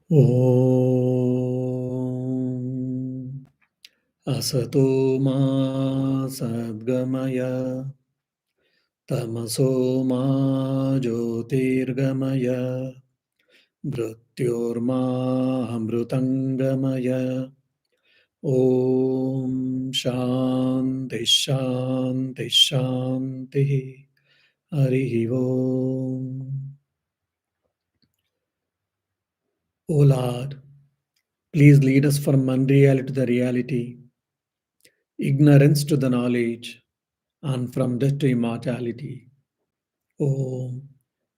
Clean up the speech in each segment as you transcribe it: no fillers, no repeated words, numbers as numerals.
Om Asato Ma Sadgamaya Tamaso Ma Jyotirgamaya Mrityorma Amrutangamaya Om Shanti Shanti Shanti Harihi Om. O Lord, please lead us from unreality to the reality, ignorance to the knowledge, and from death to immortality. Om,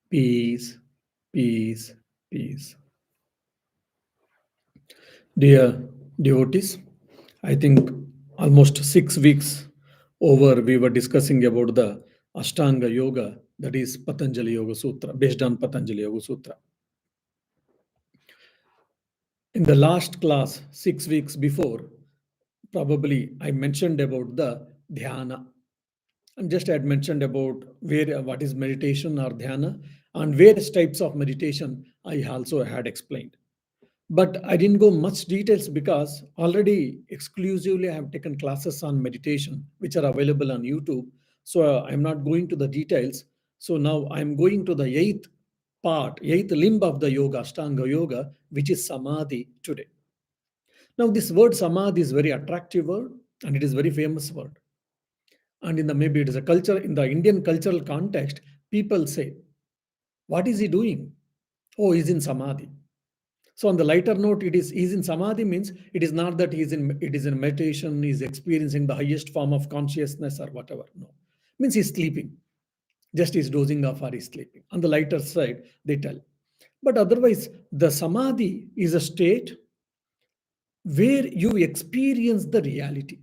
peace, peace, peace. Dear devotees, I think almost 6 weeks over we were discussing about the Ashtanga Yoga, that is Patanjali Yoga Sutra, based on Patanjali Yoga Sutra. In the last class, 6 weeks before, probably I mentioned about the dhyana. And just I had mentioned about what is meditation or dhyana and various types of meditation I also had explained. But I didn't go much details because already exclusively I have taken classes on meditation, which are available on YouTube. So I'm not going to the details. So now I'm going to the eighth limb of the yoga, Ashtanga Yoga, which is Samadhi today. Now, this word Samadhi is very attractive word and it is very famous word. And in the maybe it is a culture, in the Indian cultural context, people say, what is he doing? Oh, he's in Samadhi. So on the lighter note, it is he's in Samadhi means it is not that it is in meditation, he's experiencing the highest form of consciousness or whatever. No. Means he's sleeping. Just he's dozing off or he's sleeping. On the lighter side, they tell. But otherwise, the Samadhi is a state where you experience the reality.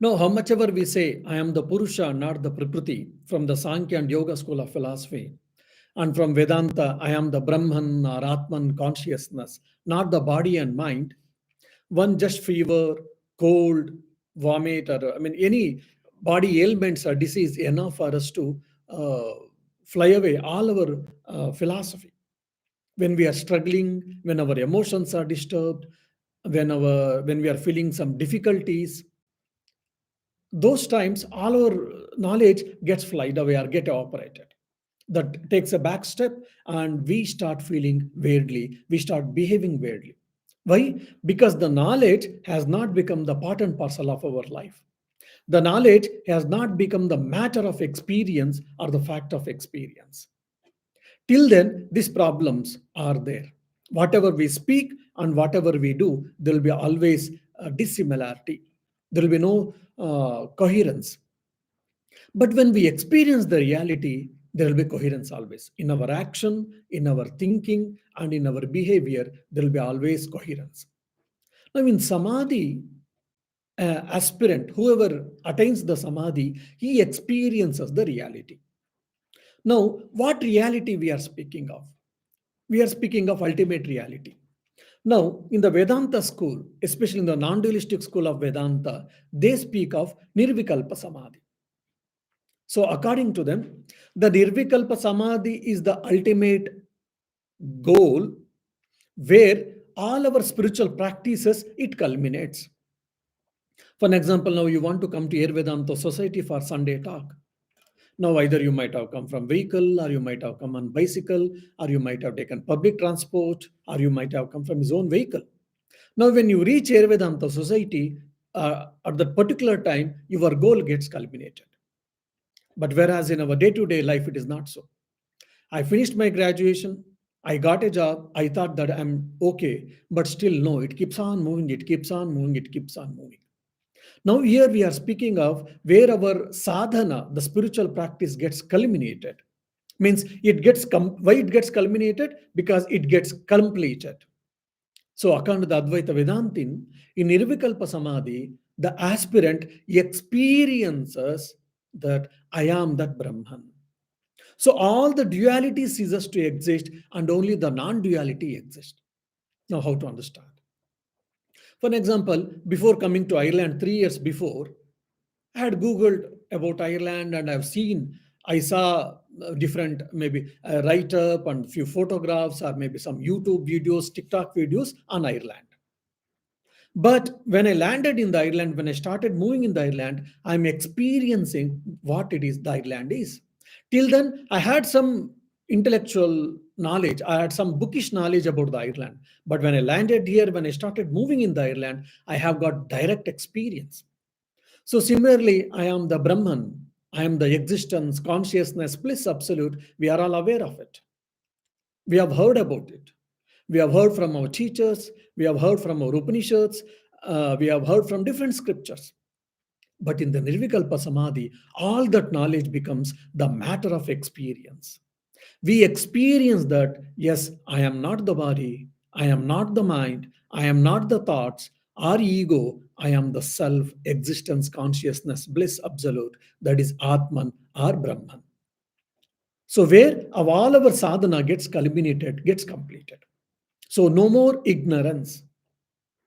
Now, how much ever we say, I am the Purusha, not the Prakriti, from the Sankhya and Yoga school of philosophy, and from Vedanta, I am the Brahman or Atman consciousness, not the body and mind. One just fever, cold, vomit, or I mean, any body ailments or disease enough for us to uh, fly away all our philosophy. When we are struggling, when our emotions are disturbed, when we are feeling some difficulties, those times all our knowledge gets flied away or get evaporated. That takes a back step and we start feeling weirdly, we start behaving weirdly. Why? Because the knowledge has not become the part and parcel of our life. The knowledge has not become the matter of experience or the fact of experience. Till then, these problems are there. Whatever we speak and whatever we do, there will be always a dissimilarity. There will be no coherence. But when we experience the reality, there will be coherence always. In our action, in our thinking, and in our behavior, there will be always coherence. Now, in Samadhi, aspirant, whoever attains the Samadhi, he experiences the reality. Now, what reality we are speaking of? We are speaking of ultimate reality. Now, in the Vedanta school, especially in the non-dualistic school of Vedanta, they speak of Nirvikalpa Samadhi. So, according to them, the Nirvikalpa Samadhi is the ultimate goal where all our spiritual practices it culminates. For an example, now you want to come to Air Vedanta Society for Sunday talk. Now, either you might have come from vehicle, or you might have come on bicycle, or you might have taken public transport, or you might have come from his own vehicle. Now, when you reach Air Vedanta Society, at that particular time, your goal gets culminated. But whereas in our day-to-day life, it is not so. I finished my graduation. I got a job. I thought that I'm okay, but still, no, it keeps on moving, it keeps on moving, it keeps on moving. Now, here we are speaking of where our sadhana, the spiritual practice, gets culminated. Means it gets why it gets culminated? Because it gets completed. So, according to the Advaita Vedantin, in Nirvikalpa Samadhi, the aspirant experiences that I am that Brahman. So all the duality ceases to exist and only the non-duality exists. Now, how to understand? For an example, before coming to Ireland 3 years before, I had Googled about Ireland and I've seen I saw different, maybe a write up and few photographs, or maybe some YouTube videos, TikTok videos on Ireland. But when I landed in the Ireland, when I started moving in the Ireland, I'm experiencing what it is the Ireland is. Till then, I had some intellectual knowledge, I had some bookish knowledge about the Ireland. But when I landed here, when I started moving in the Ireland, I have got direct experience. So similarly, I am the Brahman, I am the existence, consciousness, bliss, absolute. We are all aware of it. We have heard about it. We have heard from our teachers, we have heard from our Upanishads, we have heard from different scriptures. But in the Nirvikalpa Samadhi, all that knowledge becomes the matter of experience. We experience that, yes, I am not the body, I am not the mind, I am not the thoughts, our ego, I am the self, existence, consciousness, bliss, absolute, that is Atman or Brahman. So, where all our sadhana gets culminated, gets completed. So, no more ignorance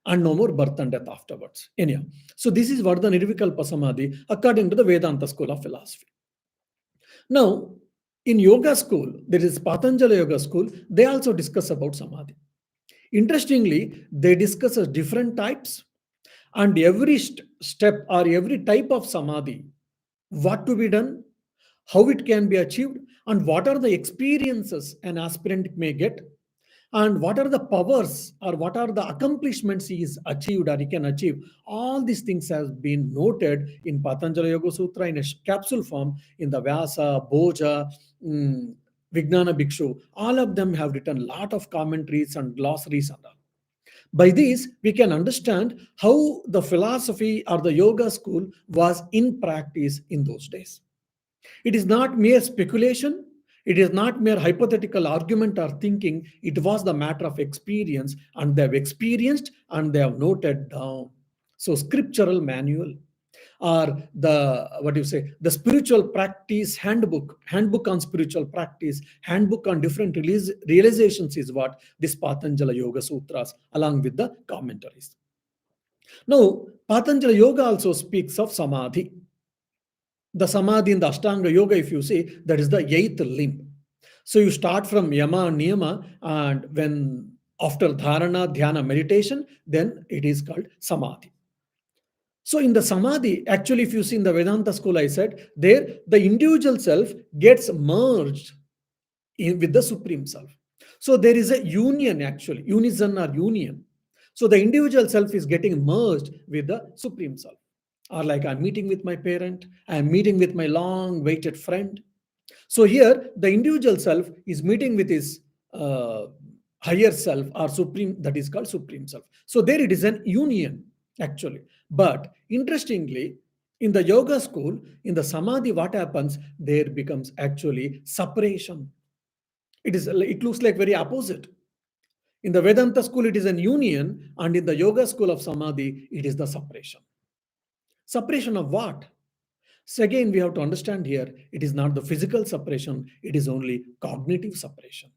and no more birth and death afterwards. Anyhow, so this is what the Nirvikalpa Samadhi according to the Vedanta school of philosophy. Now, in yoga school, there is Patanjali Yoga school, they also discuss about Samadhi. Interestingly, they discuss different types, and every step or every type of Samadhi, what to be done, how it can be achieved, and what are the experiences an aspirant may get, and what are the powers or what are the accomplishments he is achieved or he can achieve. All these things have been noted in Patanjali Yoga Sutra in a capsule form, in the Vyasa, Bhoja, Vijnana Bhikshu. All of them have written a lot of commentaries and glossaries and all. By this, we can understand how the philosophy or the yoga school was in practice in those days. It is not mere speculation. It is not mere hypothetical argument or thinking. It was the matter of experience, and they have experienced and they have noted down. So, scriptural manual, or the, what do you say, the spiritual practice handbook on spiritual practice, handbook on different realizations is what this Patanjali Yoga Sutras, along with the commentaries. Now, Patanjali Yoga also speaks of Samadhi. The Samadhi in the Ashtanga Yoga, if you see, that is the eighth limb. So you start from Yama and Niyama, and when after Dharana, Dhyana, meditation, then it is called Samadhi. So in the Samadhi, actually, if you see in the Vedanta school, I said, there the individual self gets merged with the Supreme Self. So there is a union, actually, unison or union. So the individual self is getting merged with the Supreme Self. Or like I'm meeting with my parent, I'm meeting with my long waited friend. So here the individual self is meeting with his higher self or supreme, that is called Supreme Self. So there it is an union actually. But interestingly, in the yoga school, in the Samadhi, what happens? There becomes actually separation. It looks like very opposite. In the Vedanta school, it is an union, and in the yoga school of Samadhi, it is the separation. Separation of what? So again, we have to understand here, it is not the physical separation, it is only cognitive separation.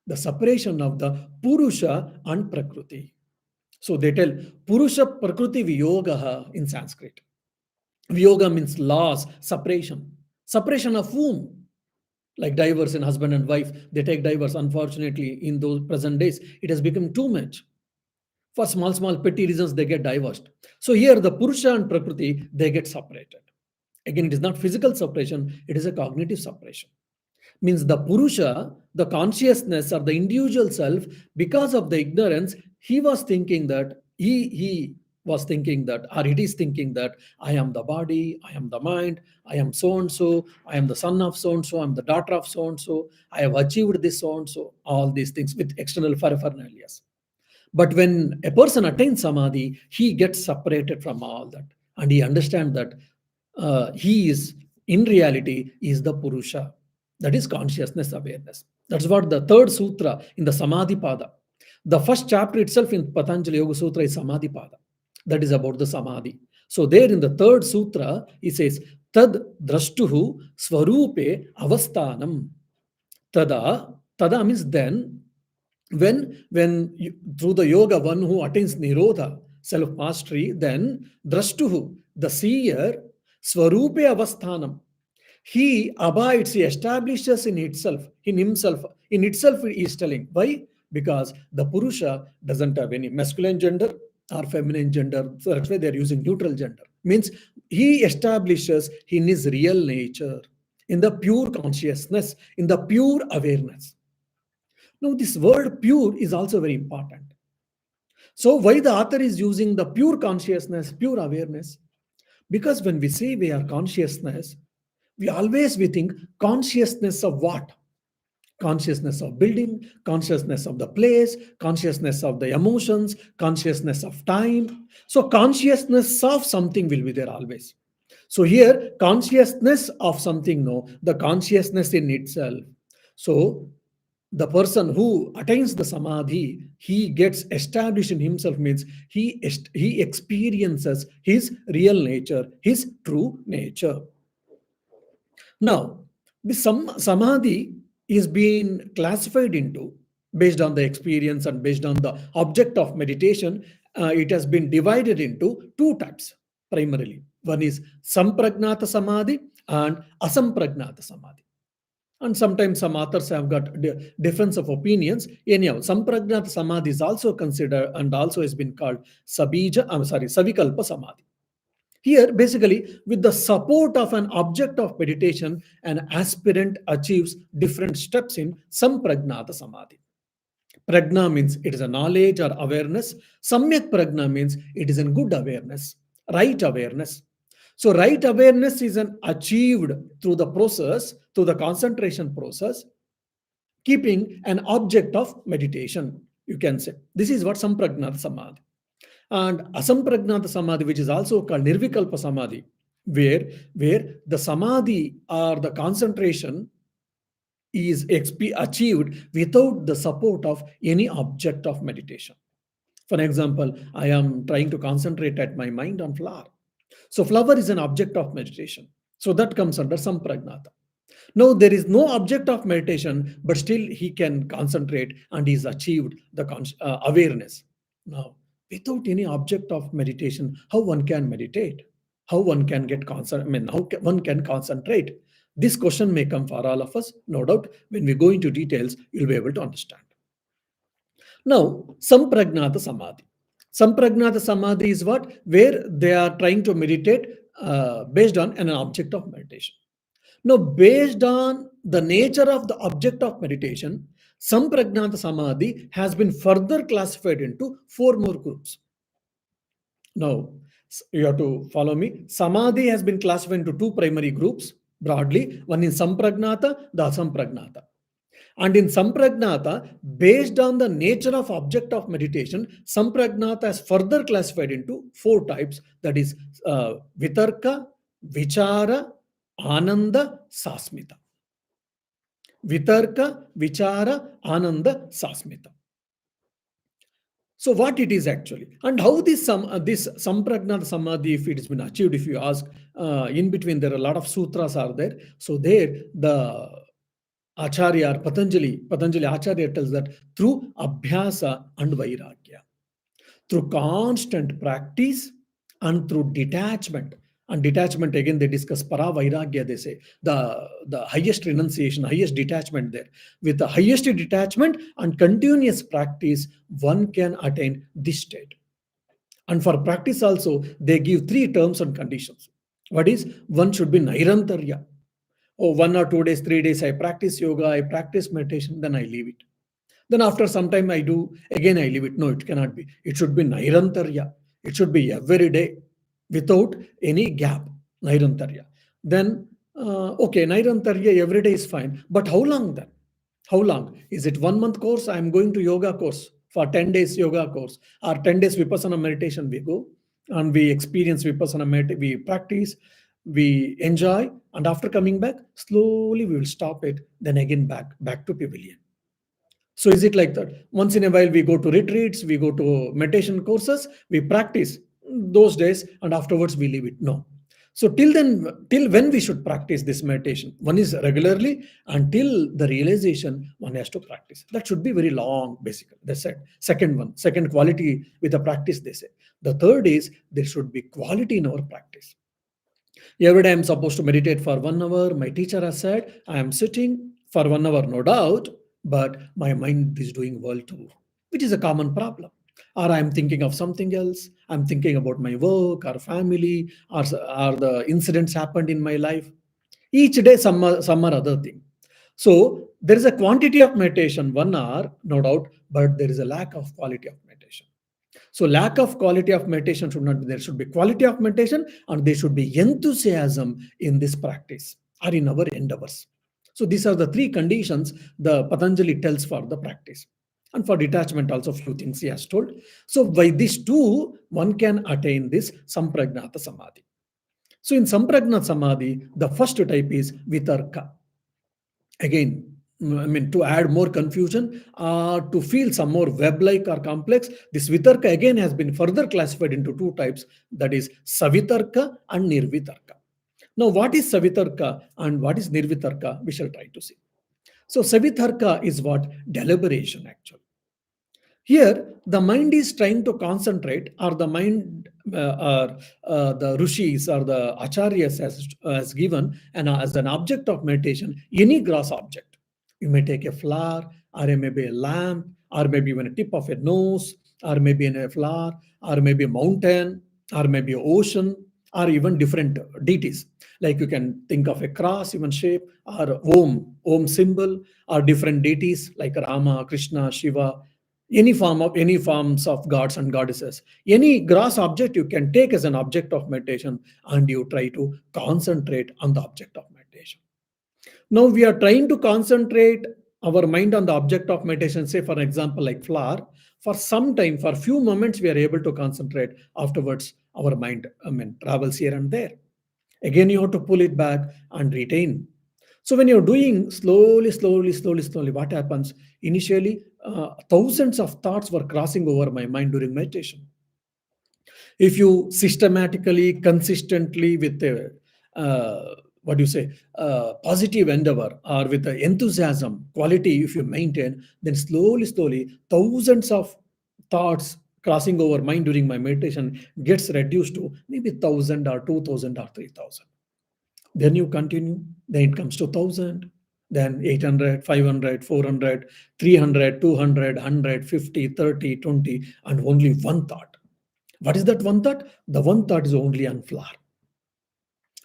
The separation of the Purusha and Prakriti. So they tell Purusha Prakriti Viyogaha in Sanskrit. Viyoga means loss, separation. Separation of whom? Like divorce and husband and wife, they take divorce. Unfortunately, in those present days, it has become too much. For small petty reasons, they get divorced. So here, the Purusha and Prakriti, they get separated. Again, it is not physical separation, it is a cognitive separation. Means the Purusha, the consciousness or the individual self, because of the ignorance, he was thinking that, he was thinking that, or it is thinking that, I am the body, I am the mind, I am so and so, I am the son of so and so, I am the daughter of so and so, I have achieved this so and so, all these things with external paraphernalias. But when a person attains Samadhi, he gets separated from all that, and he understands that he is, in reality, is the Purusha. That is consciousness awareness. That's what the third sutra in the Samadhi Pada. The first chapter itself in Patanjali Yoga Sutra is Samadhi Pada. That is about the Samadhi. So there in the third sutra, it says, Tad drashtuhu swarupe avasthanam. Tada means then, when you, through the yoga, one who attains nirodha, self mastery, then drashtuhu, the seer, swarupe avasthanam, He abides, he establishes in itself he is telling. Why? Because the Purusha doesn't have any masculine gender or feminine gender. So that's why they're using neutral gender. Means he establishes in his real nature, in the pure consciousness, in the pure awareness. Now, this word pure is also very important. So, why the author is using the pure consciousness, pure awareness? Because when we say we are consciousness, we think consciousness of what? Consciousness of building, consciousness of the place, consciousness of the emotions, consciousness of time. So consciousness of something will be there always. So here, consciousness of something, no, the consciousness in itself. So the person who attains the samadhi, he gets established in himself, means he experiences his real nature, his true nature. Now, the samadhi is being classified into, based on the experience and based on the object of meditation, it has been divided into two types primarily. One is sampragnata samadhi and asampragnata samadhi. And sometimes some authors have got difference of opinions. Anyhow, sampragnata samadhi is also considered and also has been called savikalpa samadhi. Here, basically, with the support of an object of meditation, an aspirant achieves different steps in sampragnata samadhi. Prajna means it is a knowledge or awareness. Samyak prajna means it is in good awareness, right awareness. So, right awareness is an achieved through the process, through the concentration process, keeping an object of meditation, you can say. This is what sampragnata samadhi. And asampragnata samadhi, which is also called nirvikalpa samadhi, where the samadhi or the concentration is achieved without the support of any object of meditation. For example, I am trying to concentrate at my mind on flower. So flower is an object of meditation. So that comes under sampragnata. Now there is no object of meditation, but still he can concentrate and he's achieved the awareness. Now, without any object of meditation, how one can meditate? How one can get one can concentrate? This question may come for all of us. No doubt, when we go into details, you'll be able to understand. Now, sampragnata samadhi. Sampragnata samadhi is what? Where they are trying to meditate based on an object of meditation. Now, based on the nature of the object of meditation, sampragnata samadhi has been further classified into four more groups. Now, you have to follow me. Samadhi has been classified into two primary groups broadly. One is sampragnata, the asampragnata. And in sampragnata, based on the nature of object of meditation, sampragnata is further classified into four types. That is vitarka, vichara, ananda, sasmita. Vitarka, vichara, ananda, sasmita. So what it is actually, and how this sampragnata samadhi, if it has been achieved, if you ask, in between there are a lot of sutras are there. So there the Acharya, Patanjali Acharya tells that through abhyasa and vairagya, through constant practice and through detachment. And detachment, again, they discuss para vairagya, they say, the highest renunciation, highest detachment there. With the highest detachment and continuous practice, one can attain this state. And for practice also, they give three terms and conditions. What is? One should be nairantarya. Oh, 1 or 2 days, 3 days, I practice yoga, I practice meditation, then I leave it. Then after some time I do, again I leave it. No, it cannot be. It should be nairantarya. It should be every day without any gap. Nairantarya. Then, okay, nairantarya every day is fine. But how long then? How long? Is it 1 month course? I'm going to yoga course for 10 days yoga course, or 10 days vipassana meditation we go and we experience vipassana meditation, we practice, we enjoy, and after coming back, slowly we will stop it, then again back to pavilion. So is it like that? Once in a while, we go to retreats, we go to meditation courses, we practice those days, and afterwards we leave it. No. So till then, till when we should practice this meditation? One is regularly, until the realization one has to practice. That should be very long, basically. That's it. Second quality with the practice, they say. The third is there should be quality in our practice. Every day I'm supposed to meditate for 1 hour. My teacher has said I am sitting for 1 hour, no doubt, but my mind is doing world tour, which is a common problem. Or I'm thinking of something else. I'm thinking about my work or family or the incidents happened in my life. Each day, some or other thing. So there is a quantity of meditation, 1 hour, no doubt, but there is a lack of quality of meditation. So lack of quality of meditation should not be there. Should be quality of meditation and there should be enthusiasm in this practice or in our endeavors. So these are the three conditions the Patanjali tells for the practice. And for detachment, also few things he has told. So by these two, one can attain this Sampragnata Samadhi. So in Sampragnata Samadhi, the first type is Vitarka. Again, I mean, to add more confusion, to feel some more web-like or complex, this Vitarka again has been further classified into two types, that is Savitarka and Nirvitarka. Now, what is Savitarka and what is Nirvitarka? We shall try to see. So, Savitarka is what? Deliberation, actually. Here, the mind is trying to concentrate, or the mind, or the rishis or the acharyas has given as an object of meditation any gross object. You may take a flower, or maybe a lamp, or maybe even a tip of a nose, or maybe a flower, or maybe a mountain, or maybe an ocean, or even different deities. Like you can think of a cross, even shape, or Om symbol, or different deities like Rama, Krishna, Shiva, any forms of gods and goddesses, any gross object you can take as an object of meditation, and you try to concentrate on the object of meditation. Now we are trying to concentrate our mind on the object of meditation, say for example like flower. For some time, for few moments we are able to concentrate. Afterwards our mind, travels here and there. Again you have to pull it back and retain. So when you're doing slowly, what happens? Initially, thousands of thoughts were crossing over my mind during meditation. If you systematically, consistently, with a what do you say, positive endeavor or with the enthusiasm, quality, if you maintain, then slowly, thousands of thoughts crossing over mind during my meditation gets reduced to maybe 1,000 or 2,000 or 3,000. Then you continue, then it comes to 1,000, then 800, 500, 400, 300, 200, 100, 50, 30, 20, and only one thought. What is that one thought? The one thought is only on flower.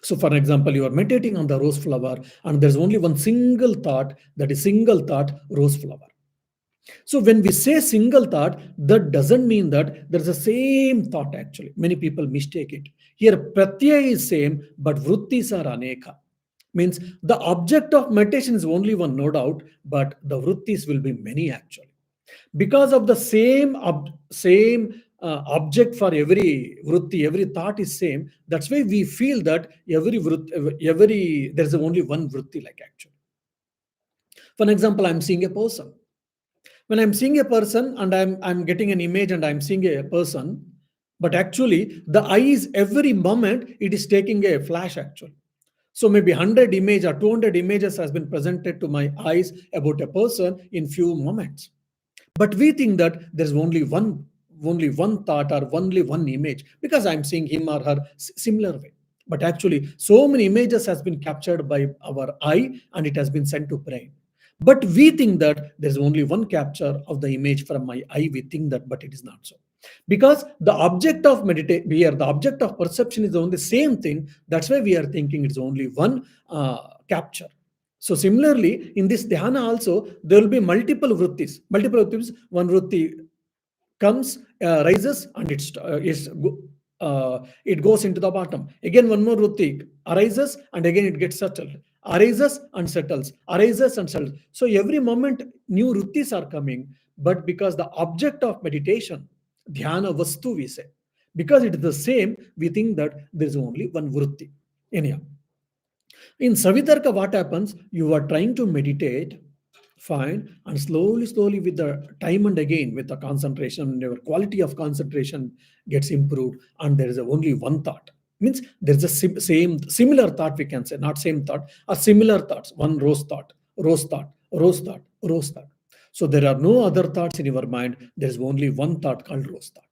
So for example, you are meditating on the rose flower and there's only one single thought, that is single thought, rose flower. So when we say single thought, that doesn't mean that there's the same thought actually. Many people mistake it. Here pratyaya is same, but vrittis are aneka. Means the object of meditation is only one, no doubt, but the vrittis will be many actually. Because of the same object for every vritti, every thought is same. That's why we feel that every there's only one vritti like actually. For example, I'm seeing a person. When I'm seeing a person and I'm getting an image and I'm seeing a person, but actually the eye is every moment it is taking a flash actually. So maybe 100 image or 200 images has been presented to my eyes about a person in few moments. But we think that there's only one thought or only one image because I'm seeing him or her similar way. But actually, so many images has been captured by our eye and it has been sent to brain. But we think that there's only one capture of the image from my eye. We think that, but it is not so. Because the object of meditation, here, the object of perception is only the same thing. That's why we are thinking it's only one capture. So similarly, in this dhyana also, there will be multiple vrittis. Multiple vrittis, one vritti comes, rises, and it goes into the bottom. Again, one more vritti arises, and again it gets settled. Arises and settles. Arises and settles. So every moment, new vrittis are coming. But because the object of meditation, dhyana vastu, we say, because it is the same, we think that there is only one vritti. Anyhow. In Savitarka, what happens? You are trying to meditate, fine, and slowly, with the time and again, with the concentration, your quality of concentration gets improved, and there is only one thought. Means there's a similar thought, we can say, not same thought, or similar thoughts. One rose thought, rose thought, rose thought, rose thought. So there are no other thoughts in your mind. There is only one thought called rose thought.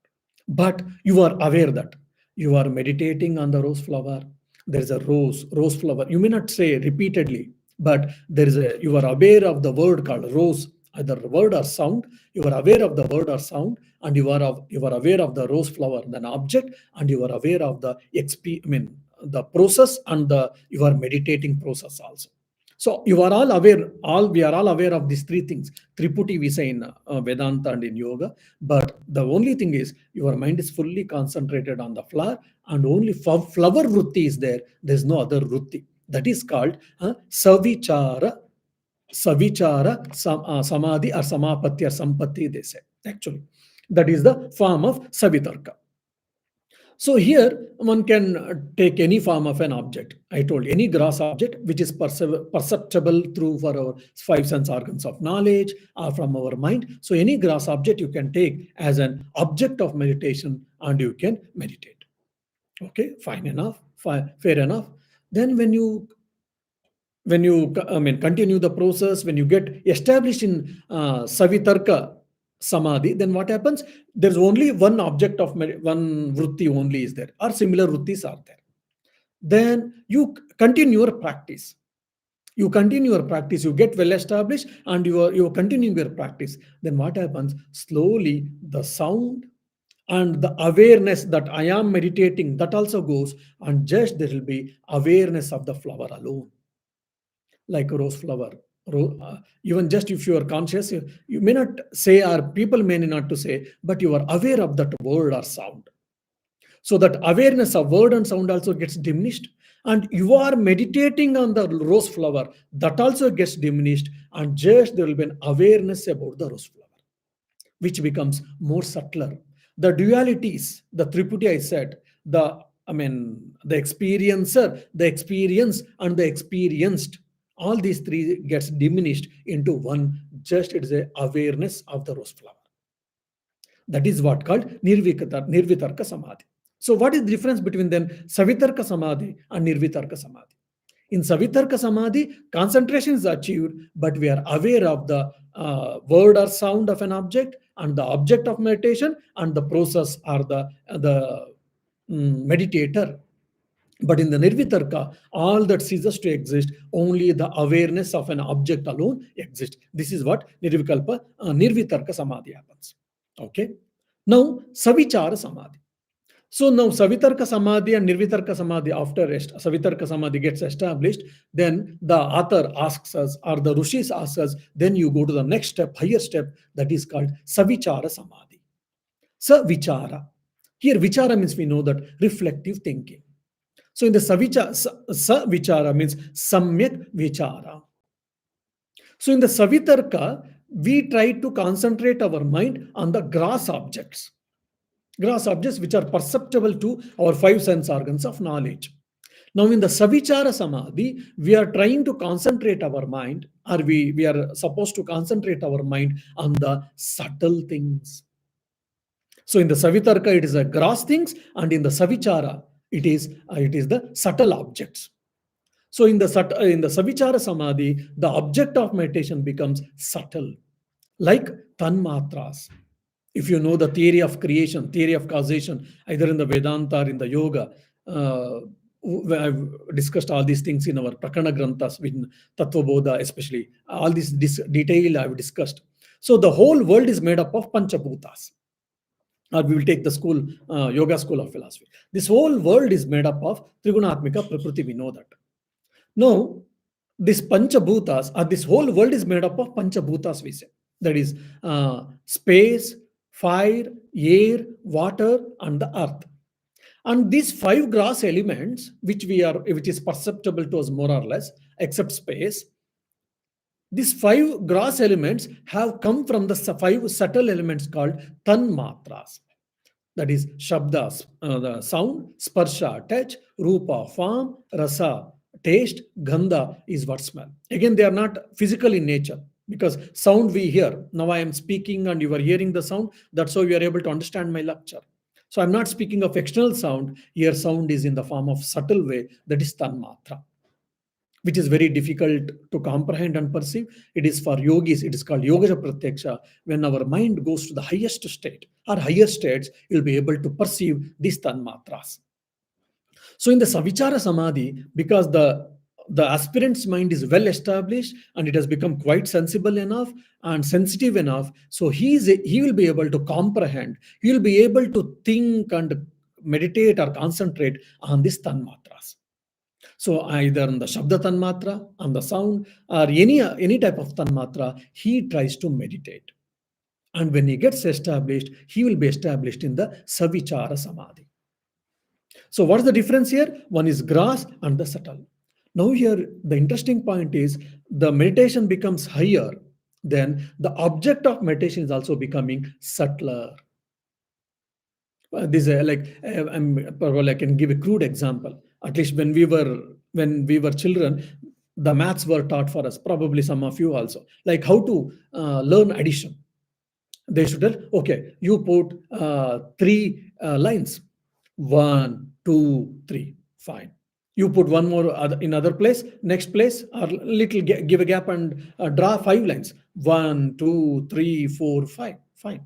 But you are aware that you are meditating on the rose flower. there is a rose flower. You may not say repeatedly, but you are aware of the word called rose, either word or sound. You are aware of the word or sound, and you are aware of the rose flower, then object, and you are aware of the the process and the you are meditating process also. So you are all aware, we are all aware of these three things. Triputi we say in Vedanta and in yoga, but the only thing is your mind is fully concentrated on the flower, and only flower vrutti is there. There's no other vrutti. That is called savichara, samadhi or samapatti or sampatti, they say. Actually, that is the form of savitarka. So here one can take any form of an object. I told any gross object which is perceptible through for our five sense organs of knowledge or from our mind. So any gross object you can take as an object of meditation and you can meditate. Okay, fine enough, fair enough. Then when you continue the process, when you get established in savitarka samadhi, then what happens? There's only one object of one vritti only is there, or similar vrittis are there. Then you continue your practice. You get well established, and you are continuing your practice. Then what happens? Slowly the sound and the awareness that I am meditating, that also goes, and just there will be awareness of the flower alone, like a rose flower. Even just if you are conscious, you may not say, or people may not to say, but you are aware of that word or sound. So that awareness of word and sound also gets diminished, and you are meditating on the rose flower, that also gets diminished, and just there will be an awareness about the rose flower, which becomes more subtler. The dualities, the triputi I said, the experiencer, the experience, and the experienced, all these three gets diminished into one. Just it is a awareness of the rose flower. That is what called nirvitarka samadhi. So what is the difference between then savitarka samadhi and nirvitarka samadhi? In savitarka samadhi, concentration is achieved, but we are aware of the word or sound of an object and the object of meditation and the process or the meditator. But in the nirvitarka, all that ceases to exist, only the awareness of an object alone exists. This is what nirvitarka samadhi happens. Okay. Now, savichara samadhi. So now Savitarka Samadhi and Nirvitarka Samadhi, after Savitarka Samadhi gets established, then the author asks us, or the Rishis asks us, then you go to the next step, higher step, that is called Savichara Samadhi. Savichara. Here Vichara means we know that reflective thinking. So in the Savichara means Samyak Vichara. So in the Savitarka, we try to concentrate our mind on the gross objects which are perceptible to our five sense organs of knowledge. Now in the Savichara Samadhi, we are trying to concentrate our mind, or we are supposed to concentrate our mind on the subtle things. So in the Savitarka, it is the gross things, and in the Savichara, it is the subtle objects. So in the Savichara Samadhi, the object of meditation becomes subtle, like tanmatras. If you know the theory of creation, theory of causation, either in the Vedanta or in the Yoga, I've discussed all these things in our Prakarana Granthas, in Tattva Bodha especially. All this detail I've discussed. So the whole world is made up of Panchabhutas. Or we will take the Yoga school of philosophy. This whole world is made up of Trigunatmika Prakriti, we know that. Now, this Panchabhutas, or this whole world is made up of Panchabhutas, we say. That is space, fire, air, water, and the earth. And these five gross elements, which is perceptible to us more or less, except space, these five gross elements have come from the five subtle elements called tanmatras. That is shabdas, the sound, sparsha, touch, rupa, form, rasa, taste, gandha is what smell. Again, they are not physical in nature, because sound we hear. Now I am speaking and you are hearing the sound. That's how you are able to understand my lecture. So I'm not speaking of external sound. Here sound is in the form of subtle way, that is tanmatra, which is very difficult to comprehend and perceive. It is for yogis, it is called yoga pratyaksha. When our mind goes to the highest state or higher states, you'll be able to perceive these tanmatras. So in the Savichara Samadhi, because the aspirant's mind is well established and it has become quite sensible enough and sensitive enough, so he will be able to comprehend, he will be able to think and meditate or concentrate on these tanmatras. So either on the Shabda Tanmatra, on the sound, or any type of Tanmatra, he tries to meditate. And when he gets established, he will be established in the Savichara Samadhi. So what's the difference here? One is gross and the subtle. Now here, the interesting point is the meditation becomes higher, then the object of meditation is also becoming subtler. This probably I can give a crude example. At least when we were children, the maths were taught for us. Probably some of you also, like how to learn addition. They should tell, okay, you put three lines, 1, 2, 3, fine. You put one more in other place, next place, or little give a gap and draw 5 lines, 1, 2, 3, 4, 5, fine.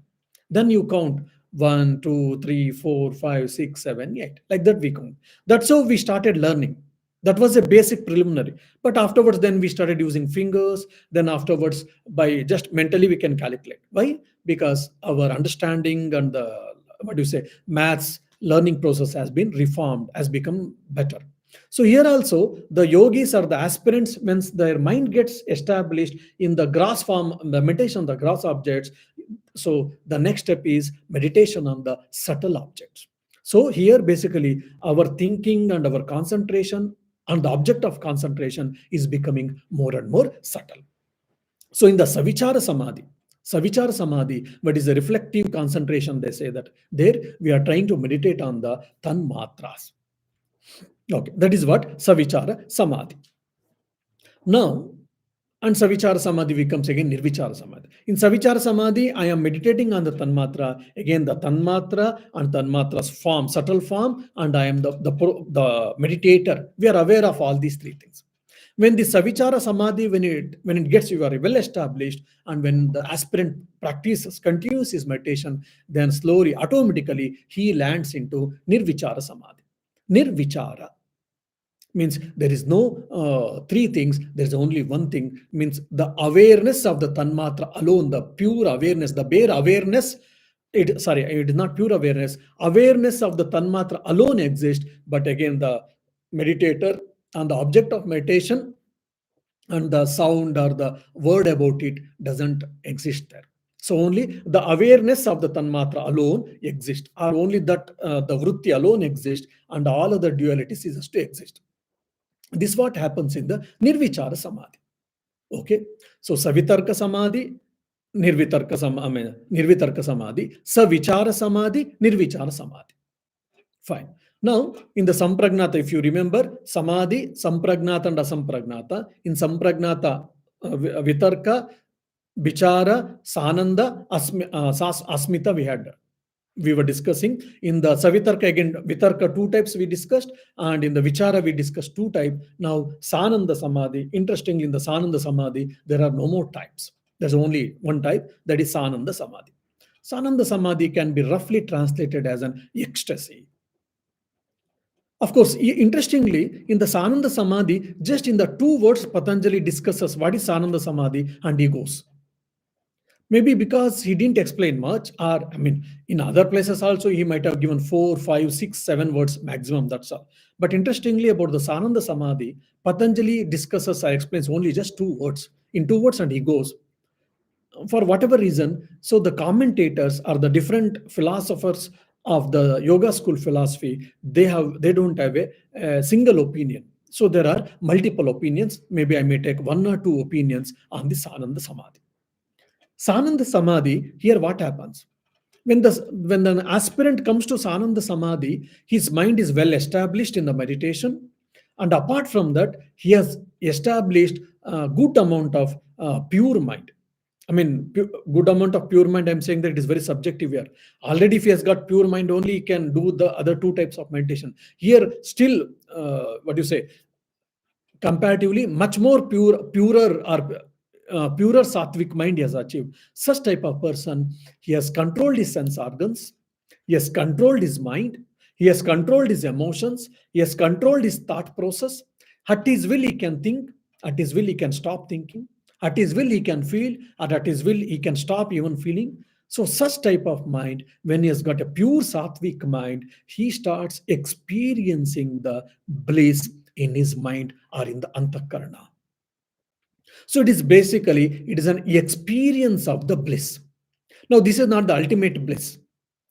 Then you count 1, 2, 3, 4, 5, 6, 7, 8. Like that we count. That's how we started learning. That was a basic preliminary. But afterwards, then we started using fingers. Then afterwards, by just mentally, we can calculate. Why? Because our understanding and the, what do you say, maths learning process has been reformed, has become better. So here also, the yogis or the aspirants, when their mind gets established in the gross form, the meditation on the gross objects, so the next step is meditation on the subtle objects. So here, basically, our thinking and our concentration and the object of concentration is becoming more and more subtle. So in the Savichara Samadhi, what is the reflective concentration, they say that there we are trying to meditate on the Tanmatras. Okay, that is what Savichara Samadhi. Now, and Savichara Samadhi becomes again Nirvichara Samadhi. In Savichara Samadhi, I am meditating on the Tanmatra, again the Tanmatra and Tanmatra's form, subtle form, and I am the meditator. We are aware of all these three things. When the Savichara Samadhi, when it gets you are well established, and when the aspirant practices, continues his meditation, then slowly, automatically, he lands into Nirvichara Samadhi. Nirvichara means there is no three things, there's only one thing, means the awareness of the Tanmatra alone, the pure awareness, the bare awareness. It is not pure awareness. Awareness of the Tanmatra alone exists, but again, the meditator and the object of meditation and the sound or the word about it doesn't exist there. So only the awareness of the Tanmatra alone exists, or only that the Vritti alone exists, and all other dualities ceases to exist. This what happens in the Nirvichara Samadhi. Okay, so Savitarka Samadhi, Nirvitarka Samadhi, Savichara Samadhi, Nirvichara Samadhi. Fine. Now, in the Sampragnata, if you remember, Samadhi, Sampragnata and Asampragnata. In Sampragnata, Vitarka, Vichara, Sananda, Asmita we were discussing. In the Savitarka, again, Vitarka, 2 types we discussed, and in the Vichara, we discussed 2 types. Now, Sananda Samadhi, interestingly, in the Sananda Samadhi, there are no more types. There's only one type, that is Sananda Samadhi. Sananda Samadhi can be roughly translated as an ecstasy. Of course, interestingly, in the Sananda Samadhi, just in the 2 words, Patanjali discusses what is Sananda Samadhi, and he goes. Maybe because he didn't explain much, or in other places also he might have given 4, 5, 6, 7 words maximum, that's all. But interestingly, about the Sananda Samadhi, Patanjali discusses or explains only just 2 words. In 2 words, and he goes. For whatever reason, so the commentators or the different philosophers of the yoga school philosophy, they don't have a single opinion. So there are multiple opinions. Maybe I may take 1 or 2 opinions on the Sananda Samadhi. Sananda Samadhi, here what happens? When the aspirant comes to Sananda Samadhi, his mind is well established in the meditation. And apart from that, he has established a good amount of pure mind. Good amount of pure mind, I'm saying that it is very subjective here. Already, if he has got pure mind only, he can do the other 2 types of meditation. Here, still, comparatively, much more purer sattvic mind he has achieved. Such type of person, he has controlled his sense organs, he has controlled his mind, He has controlled his emotions. He has controlled his thought process. At his will, he can think. At his will, he can stop thinking. At his will, he can feel. And at his will, he can stop even feeling. So, such type of mind, when he has got a pure sattvic mind, he starts experiencing the bliss in his mind or in the antakarana. So, it is an experience of the bliss. Now, this is not the ultimate bliss,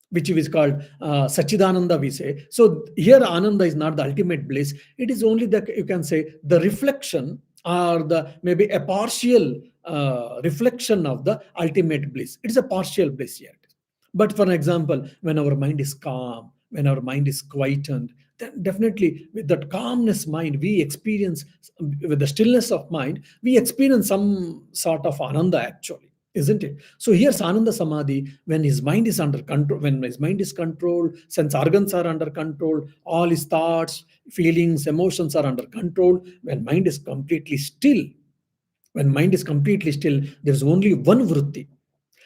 which is called Sachidananda, we say. So here Ananda is not the ultimate bliss. It is only the, you can say, the reflection or the maybe a partial reflection of the ultimate bliss. It is a partial bliss yet. But for example, when our mind is calm, when our mind is quietened, then definitely with that calmness mind, we experience, with the stillness of mind, we experience some sort of Ananda actually, isn't it? So here's Ananda Samadhi, when his mind is under control, when his mind is controlled, sense organs are under control, all his thoughts, feelings, emotions are under control, when mind is completely still. When mind is completely still, there's only one vritti.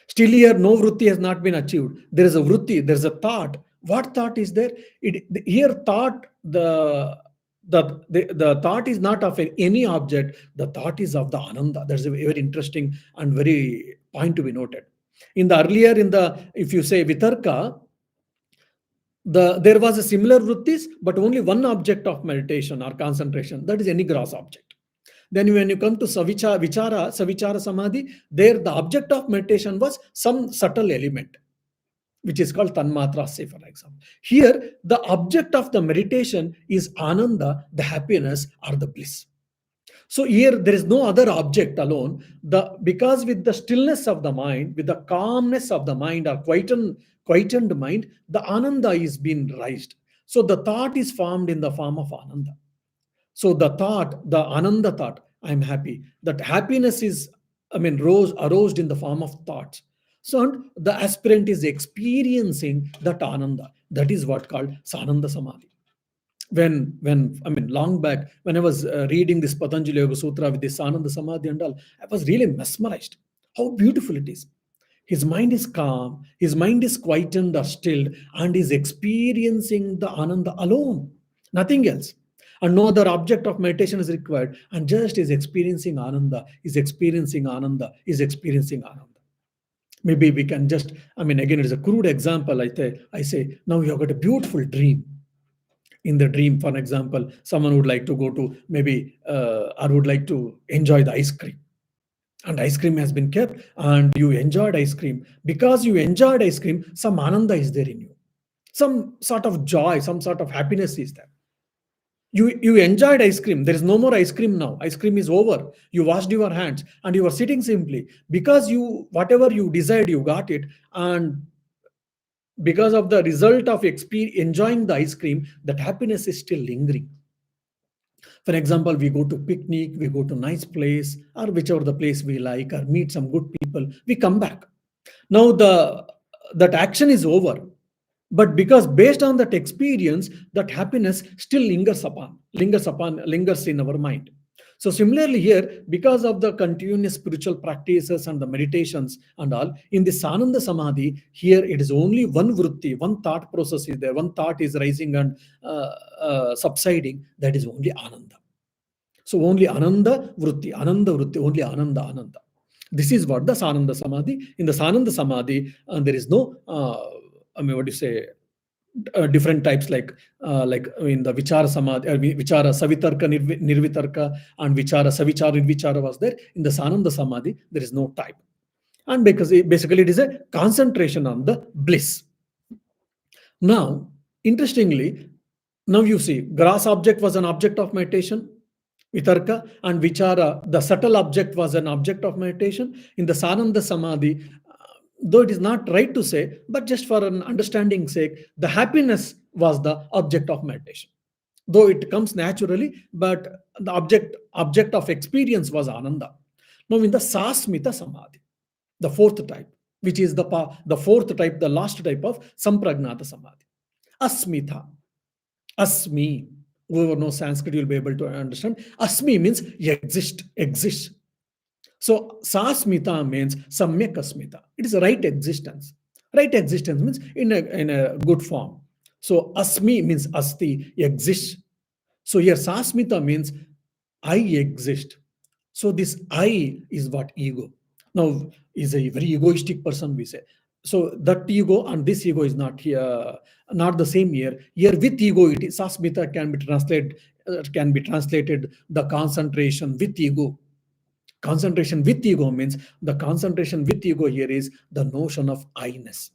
Still here, no vritti has not been achieved. There is a vritti, there is a thought. What thought is there? Here, thought, the thought is not of any object. The thought is of the Ananda. That's a very interesting and very point to be noted. In the earlier, if you say Vitarka, there was a similar vrittis, but only one object of meditation or concentration. That is any gross object. Then when you come to Savichara Samadhi, there the object of meditation was some subtle element, which is called Tanmatra, say for example. Here, the object of the meditation is Ananda, the happiness or the bliss. So here there is no other object alone. Because with the stillness of the mind, with the calmness of the mind or quietened mind, the Ananda is being raised. So the thought is formed in the form of Ananda. So the Ananda thought, I'm happy. That happiness is, aroused in the form of thoughts. So the aspirant is experiencing that Ananda. That is what called Sananda Samadhi. When long back, when I was reading this Patanjali Yoga Sutra with this Ananda Samadhi and all, I was really mesmerized. How beautiful it is. His mind is calm, his mind is quietened or stilled, and is experiencing the Ananda alone, nothing else. And no other object of meditation is required, and just is experiencing Ananda, is experiencing Ananda, is experiencing Ananda. Maybe we can just, again, it is a crude example. I say, now you have got a beautiful dream. In the dream, for example, someone would like to go to maybe or would like to enjoy the ice cream, and ice cream has been kept, and you enjoyed ice cream. Because you enjoyed ice cream, some Ananda is there in you, some sort of joy, some sort of happiness is there. You enjoyed ice cream. There is no more ice cream now. Ice cream is over. You washed your hands and you are sitting simply because you, whatever you desired, you got it. And because of the result of enjoying the ice cream, that happiness is still lingering. For example, we go to picnic, we go to nice place, or whichever the place we like, or meet some good people, we come back. Now that action is over, but because based on that experience, that happiness still lingers in our mind. So similarly here, because of the continuous spiritual practices and the meditations and all, in this Sananda Samadhi, here it is only one vritti, one thought process is there, one thought is rising and subsiding, that is only Ananda. So only Ananda vritti, only Ananda. This is what the Sananda Samadhi. In the Sananda Samadhi, there is no, what do you say, different types like in the Vichara Samadhi, Vichara Savitarka, Nirvitarka, and Vichara Savichara, Nirvichara was there. In the Sananda Samadhi, there is no type. And because basically it is a concentration on the bliss. Now, interestingly, now you see, grass object was an object of meditation, Vitarka, and Vichara, the subtle object was an object of meditation. In the Sananda Samadhi, though it is not right to say, but just for an understanding sake, the happiness was the object of meditation. Though it comes naturally, but the object of experience was Ananda. Now in the Sasmita Samadhi, the fourth type, which is the fourth type, the last type of Sampragnata Samadhi. Asmita. Asmi. Whoever knows Sanskrit will be able to understand. Asmi means exist. So Sasmita means Samyak Asmita. It is a right existence. Right existence means in a good form. So asmi means asti, exists. So here sasmita means I exist. So this I is what ego. Now is a very egoistic person, we say. So that ego and this ego is not here, not the same here. Here with ego, it is sasmita can be translated the concentration with ego. Concentration with ego means the concentration with ego here is the notion of I-ness.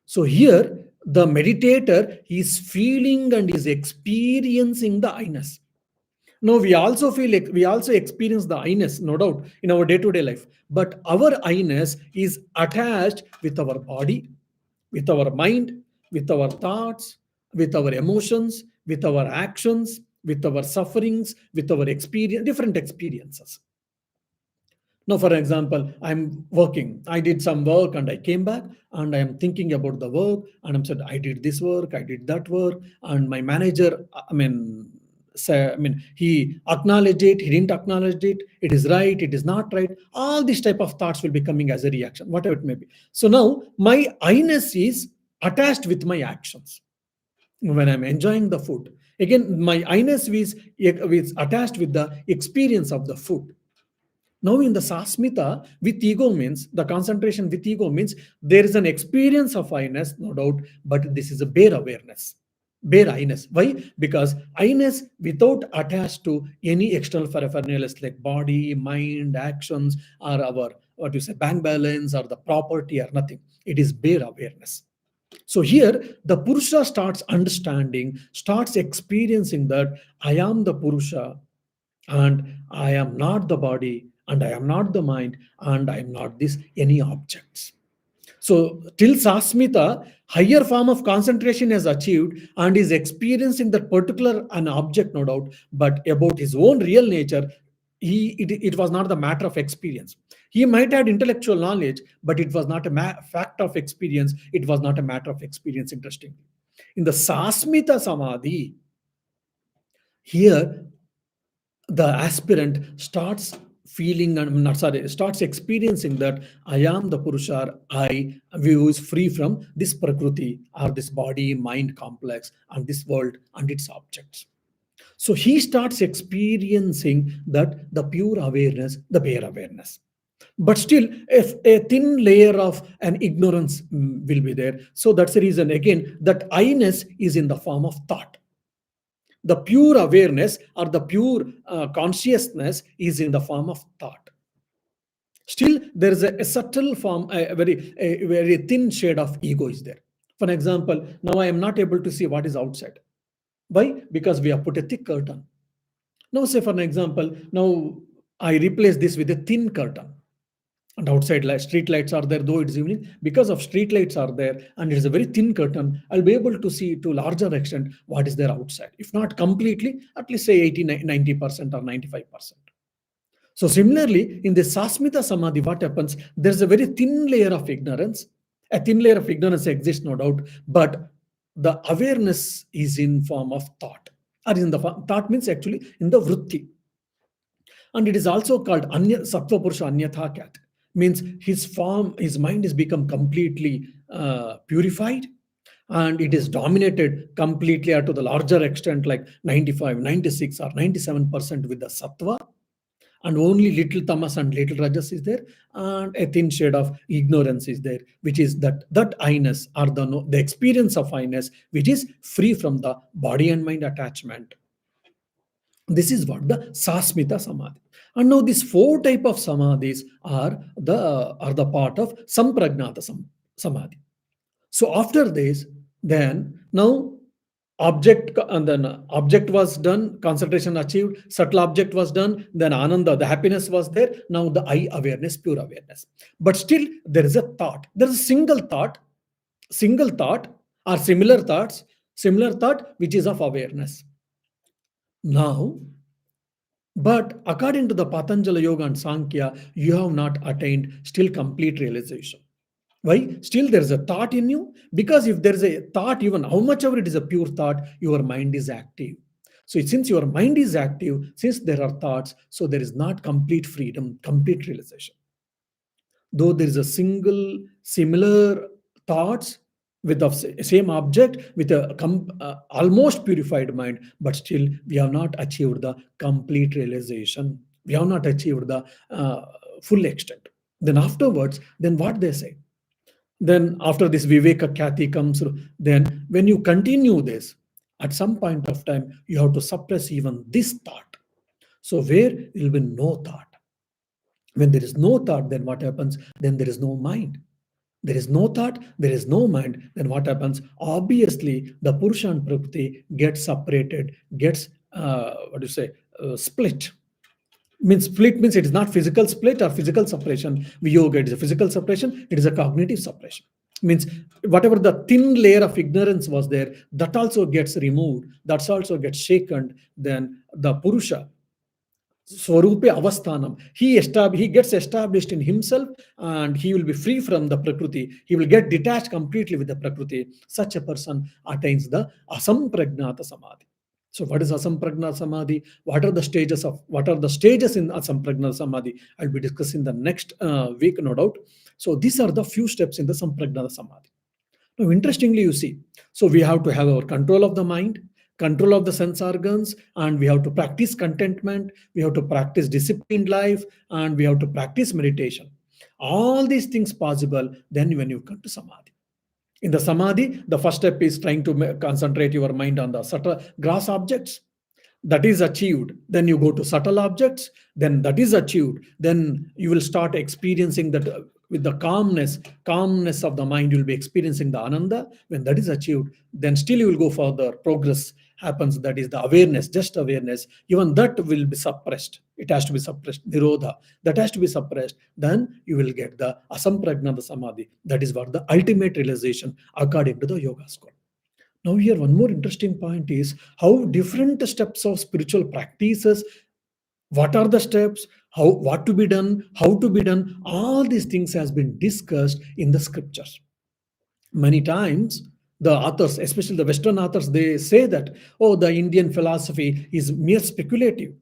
So here the meditator is feeling and is experiencing the I-ness. Now we also experience the I-ness, no doubt, in our day-to-day life. But our I-ness is attached with our body, with our mind, with our thoughts, with our emotions, with our actions, with our sufferings, with our experience, different experiences. Now, for example, I'm working. I did some work and I came back and I am thinking about the work and I'm said, I did this work, I did that work, and my manager, he acknowledged it, he didn't acknowledge it, it is right, it is not right. All these type of thoughts will be coming as a reaction, whatever it may be. So now my I-ness is attached with my actions. When I'm enjoying the food, again, my I-ness is attached with the experience of the food. Now, in the sasmita, with ego means the concentration with ego means there is an experience of I-ness, no doubt, but this is a bare awareness, bare I-ness. Why? Because I-ness without attached to any external paraphernalia like body, mind, actions, or our what you say bank balance or the property or nothing. It is bare awareness. So here the Purusha starts understanding, starts experiencing that I am the Purusha and I am not the body and I am not the mind and I am not this any objects. So till sasmita, higher form of concentration is achieved and is experiencing that particular an object, no doubt, but about his own real nature, it was not the matter of experience. He might have intellectual knowledge, but it was not a fact of experience. It was not a matter of experience. Interesting. In the sasmita samadhi, here the aspirant starts feeling and not sorry starts experiencing that I am the Purusha, I who is free from this prakriti or this body mind complex and this world and its objects. So he starts experiencing that the pure awareness, the bare awareness. But still if a thin layer of an ignorance will be there. So that's the reason again that I-ness is in the form of thought. The pure awareness or the pure consciousness is in the form of thought. Still there is a subtle form, a very thin shade of ego is there. For example, now I am not able to see what is outside. Why? Because we have put a thick curtain. Now say for an example, now I replace this with a thin curtain, and outside street lights are there, though it's evening. Because of street lights are there and it's a very thin curtain, I'll be able to see to larger extent what is there outside, if not completely, at least say 80 90% or 95%. So similarly in the sasmita samadhi, what happens, there's a very thin layer of ignorance. A thin layer of ignorance exists, no doubt, but the awareness is in form of thought, or in the thought means actually in the vritti. And it is also called anya sattva purusha anyatha kat, means his form, his mind is become completely purified, and it is dominated completely or to the larger extent like 95 96 or 97% with the sattva, and only little tamas and little rajas is there, and a thin shade of ignorance is there, which is that I-ness or the experience of I-ness which is free from the body and mind attachment. This is what the sasmita samadhi. And now these four type of samadhis are the part of sampragnata samadhi. So after this, then now object was done, concentration achieved, subtle object was done, then ananda, the happiness was there. Now the I awareness, pure awareness. But still there is a thought. There is a single thought or similar thought which is of awareness. Now, but according to the Patanjali Yoga and Sankhya, you have not attained still complete realization. Why? Still there is a thought in you. Because if there is a thought, even how much ever it is a pure thought, your mind is active. So since your mind is active, since there are thoughts, so there is not complete freedom, complete realization. Though there is a single similar thoughts, with the same object with a almost purified mind, but still we have not achieved the complete realization. We have not achieved the full extent. Then afterwards, then what they say? Then after this Viveka Khyati comes, then when you continue this, at some point of time, you have to suppress even this thought. So where there will be no thought. When there is no thought, then what happens? Then there is no mind. There is no thought, there is no mind, then what happens? Obviously, the Purusha and Prakriti gets separated, gets, what do you say, split. Means split means it is not physical split or physical separation. Yoga, it is a physical separation, it is a cognitive separation. Means whatever the thin layer of ignorance was there, that also gets removed, that also gets shaken. Then the Purusha, Swarupe Avasthanam. He gets established in himself and he will be free from the Prakriti. He will get detached completely with the Prakriti. Such a person attains the Asampragnata Samadhi. So, what is Asampragnata Samadhi? What are the stages in Asampragnata Samadhi? I'll be discussing the next week, no doubt. So, these are the few steps in the Sampragnata Samadhi. Now, interestingly, you see, so we have to have our control of the mind, control of the sense organs, and we have to practice contentment, we have to practice disciplined life, and we have to practice meditation. All these things possible then when you come to Samadhi. In the Samadhi, the first step is trying to concentrate your mind on the subtle gross objects. That is achieved, then you go to subtle objects, then that is achieved, then you will start experiencing that with the calmness of the mind, you will be experiencing the ananda. When that is achieved, then still you will go further, progress happens, that is the awareness, just awareness. Even that will be suppressed, it has to be suppressed, nirodha, that has to be suppressed. Then you will get the asampragnata samadhi. That is what the ultimate realization according to the yoga school. Now, here one more interesting point is how different steps of spiritual practices, what are the steps, what to be done, how to be done, all these things has been discussed in the scriptures. Many times, the authors, especially the Western authors, they say that, oh, the Indian philosophy is mere speculative.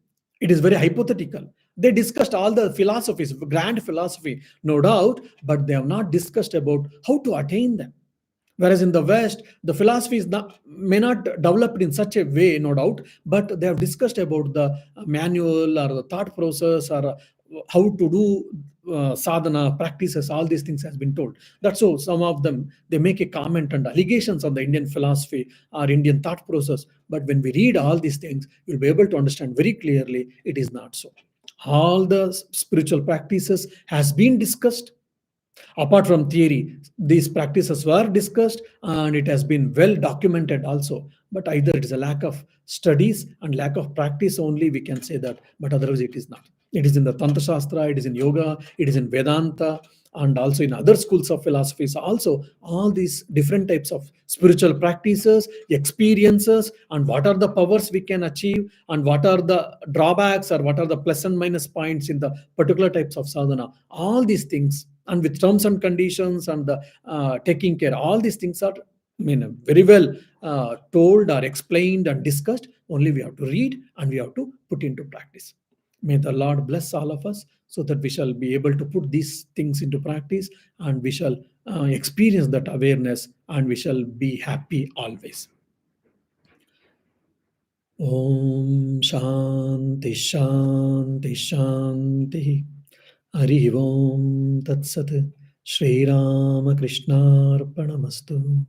It is very hypothetical. They discussed all the philosophies, grand philosophy, no doubt, but they have not discussed about how to attain them. Whereas in the West, the philosophy is may not developed in such a way, no doubt, but they have discussed about the manual or the thought process or how to do sadhana practices. All these things has been told. That's so some of them they make a comment and allegations on the Indian philosophy or Indian thought process. But when we read all these things, you'll be able to understand very clearly it is not so. All the spiritual practices has been discussed. Apart from theory, these practices were discussed and it has been well documented also. But either it is a lack of studies and lack of practice only, we can say that, but otherwise it is not. It is in the Tantra Shastra, it is in yoga, it is in Vedanta, and also in other schools of philosophies. Also, all these different types of spiritual practices, experiences, and what are the powers we can achieve, and what are the drawbacks or what are the plus and minus points in the particular types of sadhana. All these things, and with terms and conditions and the taking care, all these things are very well told or explained and discussed. Only we have to read and we have to put into practice. May the Lord bless all of us so that we shall be able to put these things into practice and we shall experience that awareness and we shall be happy always. Om Shanti Shanti Shanti. Hari Om Tat Sat. Shri Rama Krishnarpanamastu.